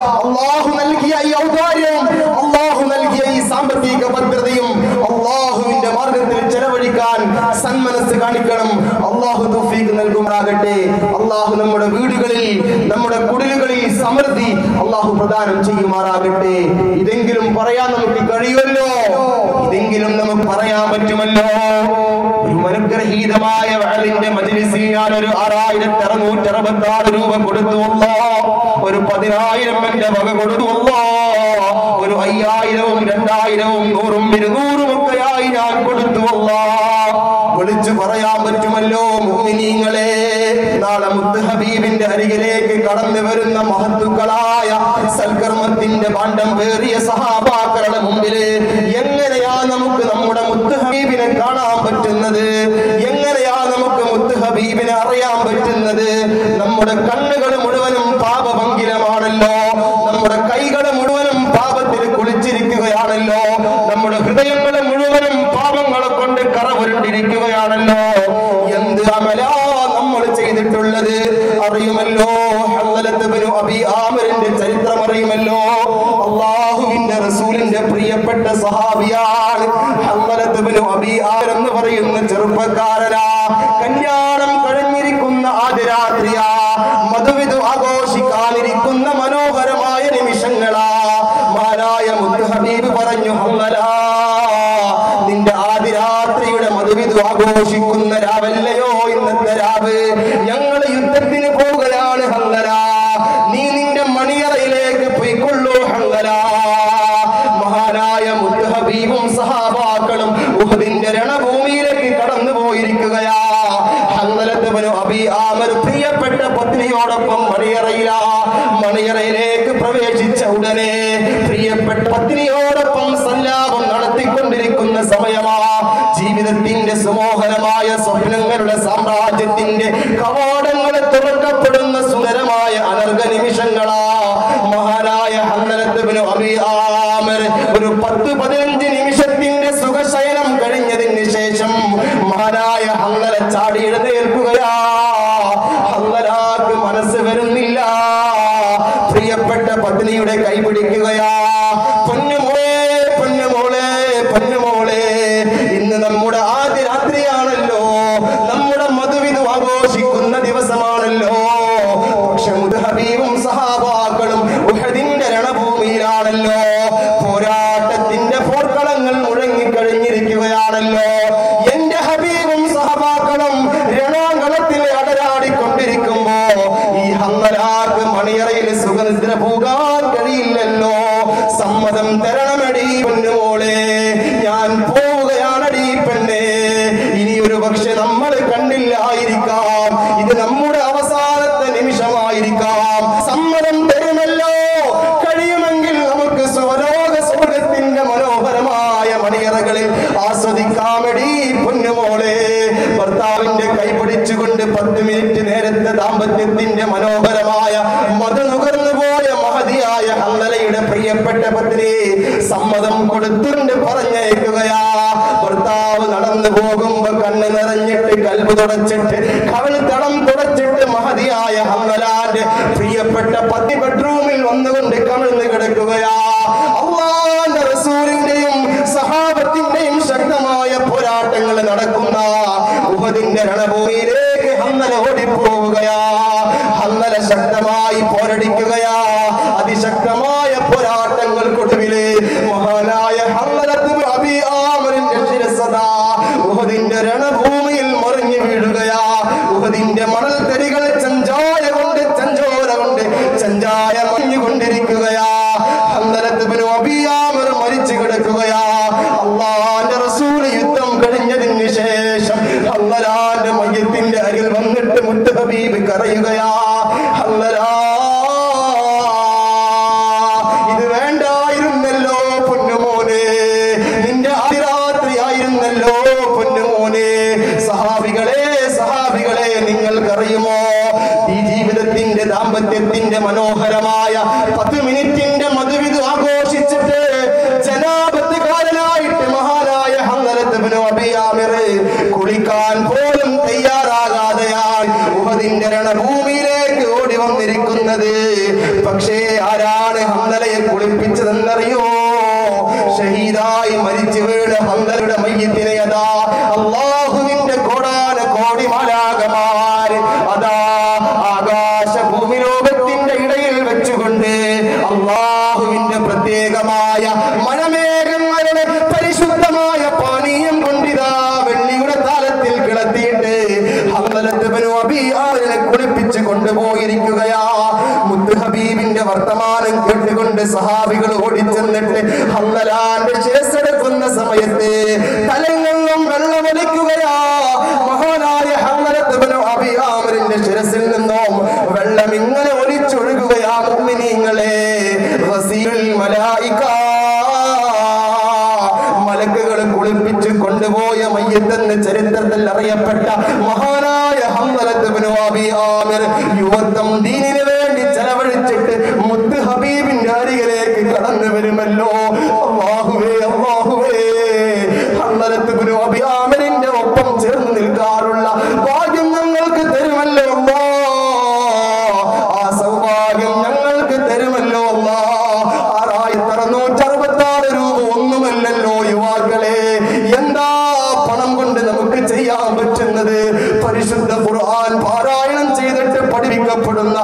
അല്ലാഹു നൽകിയ ഈ ഔദാര്യം, അല്ലാഹു നൽകിയ ഈ സാമ്പത്തിക ഭദ്രതയും അല്ലാഹുവിന്റെ മാർഗ്ഗത്തിൽ ചെലവഴിക്കാൻ സന്മനസ് കാണിക്കണം. അല്ലാഹു തൗഫീഖ് നൽകുമാറാകട്ടെ. അല്ലാഹു നമ്മുടെ വീടുകളിൽ, നമ്മുടെ കുടിലുകളിൽ സമൃദ്ധി അല്ലാഹു പ്രദാനം ചെയ്യുമാറാകട്ടെ. ഇതെങ്കിലും പറയാൻ നമുക്ക് കഴിയുമല്ലോ, ഇതെങ്കിലും നമുക്ക് പറയാൻ പറ്റുമല്ലോ. ഒരു അനുഗ്രഹീതമായ വഅലിന്റെ മജ്ലിസിൽ ഞാൻ ഒരു 6666 രൂപ കൊടുത്തു അല്ലാഹ്, ഒരു 10,000 എന്റെ വക കൊടുത്തു അല്ലാഹ്, ഒരു 5000ഉം 2000ഉം 100ഉം 200ഉം ഒക്കെയായി ഞാൻ കൊടുത്തു അല്ലാഹ്. വിളിച്ചു പറയാൻ പറ്റുമല്ലോ മുഅ്മിനീങ്ങളെ, നാളെ മുത്ത് ഹബീബിന്റെ അരികിലേക്ക് കടന്നു വരുന്ന മഹത്തുക്കളായ സൽക്കർമ്മത്തിന്റെ ഭാണ്ഡം വേറിയ സഹാബാക്കളുടെ മുമ്പിൽ എങ്ങനെയാ നമുക്ക് നമ്മുടെ മുത്ത് ഹബീബിനെ കാണാൻ പറ്റുന്നത്? എങ്ങനെയാ നമുക്ക് മുത്ത് ഹബീബിനെ അറിയാൻ പറ്റുന്നത്? നമ്മുടെ കണ്ണുകൾ മുഴുവനും പാപഭംഗിലമാണല്ലോ, നമ്മുടെ കൈകൾ മുഴുവനും പാപത്തിൽ കുളിച്ചിരിക്കുകയാണല്ലോ, നമ്മുടെ ഹൃദയങ്ങൾ മുഴുവനും പാപങ്ങളെ കൊണ്ട് കറപുരണ്ടിരിക്കുകയാണല്ലോ. എന്ത് അമലാ നമ്മൾ ചെയ്തിട്ടുള്ളത് അറിയുമല്ലോ. ഹംസലത്ത് ഇബ്നു അബീ ആമിറിന്റെ ചരിത്രം അറിയുമല്ലോ. അല്ലാഹുവിന്റെ റസൂലിന്റെ പ്രിയപ്പെട്ട സഹാബിയാണ് ഹംസലത്ത് ഇബ്നു അബീ ആമിർ എന്ന് പറയുന്ന ചെറുപ്പക്കാരനാ. കല്യാണം കഴിഞ്ഞിരിക്കുന്ന ആദ്യ രാത്രിയാ, മധുവിധു ആഘോഷിക്കാനിരിക്കുന്ന മനോഹരമായ നിമിഷങ്ങളാ. മഹാനായ മുത്ത് ഹബീബ് പറഞ്ഞു, ഹംസലാ, നിന്റെ ആദ്യ രാത്രിയുടെ മധുവിധു ആഘോഷിക്കുന്ന രാവല്ലയോ ഇന്നത്തെ രാവ്? ഞങ്ങൾ യുദ്ധത്തിന് പോവുകയാണ് ഹംസലാ, നീ നിന്റെ മണിയറയിലേക്ക് പോയിക്കൊള്ളൂ ഹംസലാ. മഹാനായ മുത്ത് ഹബീബും സഹാബാക്കളും ഉഹദിന്റെ രണഭൂമിയിലേക്ക് കടന്നു പോയിരിക്കുകയാ. ഹംസലത്ത് ഇബ്നു അബീ ആമിർ പ്രിയപ്പെട്ട പത്നിയോടൊപ്പം മണിയറയിലേക്ക് പ്രവേശിച്ച ഉടനെ പ്രിയപ്പെട്ട പത്നിയോടൊപ്പം സല്ലാപം നടത്തിക്കൊണ്ടിരിക്കുന്ന സമയമാ. ജീവിതത്തിന്റെ സുമോഹനമായ സ്വപ്നങ്ങളുടെ സാമ്രാജ്യത്തിന്റെ കവാടങ്ങൾ തുറക്കപ്പെടുന്ന സുന്ദരമായ അനർഘ നിമിഷങ്ങളാ. മഹാനായ ഹംസലത്ത് ഇബ്നു അബീ ആമിർ ഒരു 10-15 നിമിഷത്തിന്റെ സുഖശയനം കഴിഞ്ഞതിന് ശേഷം മഹാനായ ഹംസല ചാടി എഴുന്നേൽക്കുകയാ. ഹംസലാക്ക് മനസ്സ് വരുന്നില്ല, പ്രിയപ്പെട്ട പത്നിയുടെ കൈ പിടിക്കുകയാ. പൊന്നുമോളെ, പൊന്നുമോളെ, പൊന്നുമോളെ, ഇന്ന് നമ്മുടെ ആദ്യ രാത്രിയാണല്ലോ, നമ്മുടെ മധുവിധു ആഘോഷിക്കുന്ന ദിവസമാണല്ലോ. പക്ഷെ മുത്ത് ഹബീബും സഹാബാക്കളും ഉഹദിന്റെ രണഭൂമിയിലാണല്ലോ. പോരാട്ടത്തിന്റെ പോർക്കളങ്ങൾ മുഴങ്ങിക്കഴിഞ്ഞിരിക്കുകയാണല്ലോ. എന്റെ ഹബീബും സഹാബാക്കളും രണാങ്കളത്തിൽ അടരാടിക്കൊണ്ടിരിക്കുമ്പോ ഈ ഹംസലാക്ക് മണിയറയിൽ സുഖനിദ്ര പോകാൻ കഴിയില്ലല്ലോ. സമ്മതം തരണമടി പൊന്നുമോളെ, ഞാൻ പോവുകയാണടി പെണ്ണേ. ഇനി ഒരു പക്ഷെ നമ്മൾ കണ്ടില്ലായിരിക്കാം, ഇത് നമ്മുടെ അവസാനത്തെ നിമിഷമായിരിക്കാം. സമ്മതം തരുമല്ലോ, കഴിയുമെങ്കിൽ നമുക്ക് സ്വർഗത്തിന്റെ മനോഹരമായ മണിയറകളിൽ ആസ്വദിക്കാമടി പൊന്നുമോളെ. ഭർത്താവിന്റെ കൈ പിടിച്ചുകൊണ്ട് 10 മിനിറ്റ് നേരത്തെ ദാമ്പത്യത്തിന്റെ മനോഹരമായ മധു നുകർന്നു പോയ മഹതിയായ ഹംസലയുടെ പ്രിയപ്പെട്ട പത്നി സമ്മതം കൊടുത്തുകൊണ്ട് പറഞ്ഞയക്കുകയാ. ഭർത്താവ് നടന്നു പോകുമ്പോ കണ്ണ് നിറഞ്ഞിട്ട് കൽബ് തുടച്ചിട്ട് കവിള് തളം തുടച്ചിട്ട് മഹതിയായ ഹംസലാന്റെ പ്രിയപ്പെട്ട പത്നി ബെഡ്റൂമിൽ വന്നുകൊണ്ട് കമിഴ്ന്ന് കിടക്കുകയാ. അല്ലാഹുവിന്റെ റസൂലിന്റെയും സഹാബത്തിന്റെയും ശക്തമായ പോരാട്ടങ്ങൾ നടക്കുന്ന ഉഹദിന്റെ രണഭൂമിയിലേക്ക് ഹംസല ഓടിപ്പോവുകയാ. ഹംസല ശക്തമായി പോരടിക്കുകയാ. അതിശക്തമായ പോരാട്ടങ്ങൾക്കൊടുവില് മഹാനായ ഹംസലത്ത് ഇബ്നു അബീ ആമിറിന്റെ ശിരസ്സദാ ഉഹദിന്റെ രണഭൂമിയിൽ മറിഞ്ഞു വീഴുകയാ. ഉഹദിന്റെ മണൽത്തരികൾ ചഞ്ചായ കൊണ്ട് ചഞ്ചായ മറിഞ്ഞുകൊണ്ടിരിക്കുകയാ. ഹംസലത്ത് ഇബ്നു അബീ ആമിർ മരിച്ചു കിടക്കുകയാ. അല്ലാഹുവിന്റെ റസൂൽ യുദ്ധം കഴിഞ്ഞതിന് ശേഷം ഹംസലാന്റെ മയ്യത്തിന്റെ അരികിൽ വന്നിട്ട് മുത്ത് ഹബീബ് കരയുകയാ. ഹംസലാ, ഇത് വേണ്ടായിരുന്നല്ലോ പൊന്നുമോനെ, നിന്റെ ആദിരാത്രിയായിരുന്നല്ലോ പൊന്നുമോനെ. സഹാബികളെ, സഹാബികളെ, നിങ്ങൾക്കറിയുമോ ഈ ജീവിതത്തിന്റെ ദാമ്പത്യത്തിന്റെ മനോഹരമായ 10 മിനിറ്റിന്റെ മധുവിധു ആഘോഷിച്ചിട്ട് ജനാപത്തുകാരനായിട്ട് മഹാനായ ഹംസലത്ത് ഇബ്നു അബീ ആമിർ കുളിക്കാൻ പോലും തയ്യാറാകാതെയാണ് ഉഹദിന്റെ രണഭൂമിയിലേക്ക് ഓടി വന്നിരിക്കുന്നത്. പക്ഷേ ആരാണ് ഹംദലയെ കുളിപ്പിച്ചതെന്നറിയോ? ഷഹീദായി മരിച്ചു വീണ ഹംദലയുടെ മയ്യിത്തിനെ അതാ അല്ലാഹുവിന്റെ കോടാനകോടി മാലാഖമാർ അതാ ആകാശ ഭൂമി ലോകത്തിന്റെ ഇടയിൽ വെച്ചുകൊണ്ട് അല്ലാഹുവിന്റെ പ്രത്യേകമായ മണമേഘങ്ങളുടെ പരിശുദ്ധമായ പാനീയം കൊണ്ടിതാ വെള്ളിയുടെ താലത്തിൽ കിടത്തിയിട്ട് ഹംദലത്ത് ഇബ്നു അബീ ആമിറിനെ കുളിപ്പിച്ച് കൊണ്ടുപോയിരിക്കുകയാ. മുത്ത് ഹബീബിന്റെ വർത്തമാനം കേട്ടുകൊണ്ട് സഹാബികൾ ഓടിച്ചെന്നിട്ട് ഹംദലാന്റെ ശിരസ്സെടുക്കുന്ന സമയത്ത് തലങ്ങളിലും വെള്ളമൊലിക്കുകയാ. മഹാനായ ഹംദലത്ത് ഇബ്നു അബീ ആമിറിന്റെ ശിരസിൽ നിന്നും വെള്ളം ഇങ്ങനെ ഒലിച്ചൊഴുകുകയാ. മുഅ്മിനീങ്ങളെ, റസീലുൽ മലായിക മലക്കുകൾ കുളിപ്പിച്ച് കൊണ്ടുപോയ മയ്യിത്തെന്ന് ചരിത്രത്തിൽ അറിയപ്പെട്ട മഹാനായ ഹംദലത്ത് ഇബ്നു അബീ ആമിർ യുവത്വം ദീനിന് വേണ്ടി ചെലവഴിച്ചിട്ട് മുത്ത് ഹബീബിന്റെ അരികിലേക്ക് കടന്നു വരുമല്ലോ. അല്ലാഹുവേ അല്ലാഹുവേ, ഹംദലത്ത് ഇബ്നു അബീ ആമിറിന്റെ ഒപ്പം ചേർന്ന് നിൽക്കാറുള്ള ഭാഗ്യം ഞങ്ങൾക്ക് തരുമല്ലോ അല്ലാഹ്. ആ സൗഭാഗ്യം ഞങ്ങൾക്ക് തരുമല്ലോ അല്ലാഹ്. 6666 രൂപ ഒന്നുമല്ലല്ലോ യുവാക്കളെ. എന്താ പണം കൊണ്ട് നമുക്ക് ചെയ്യാൻ പറ്റുന്നത്? പരിശുദ്ധ ഖുർആൻ പാരായണം ചെയ്തിട്ട് പഠിപ്പിക്കപ്പെടുന്ന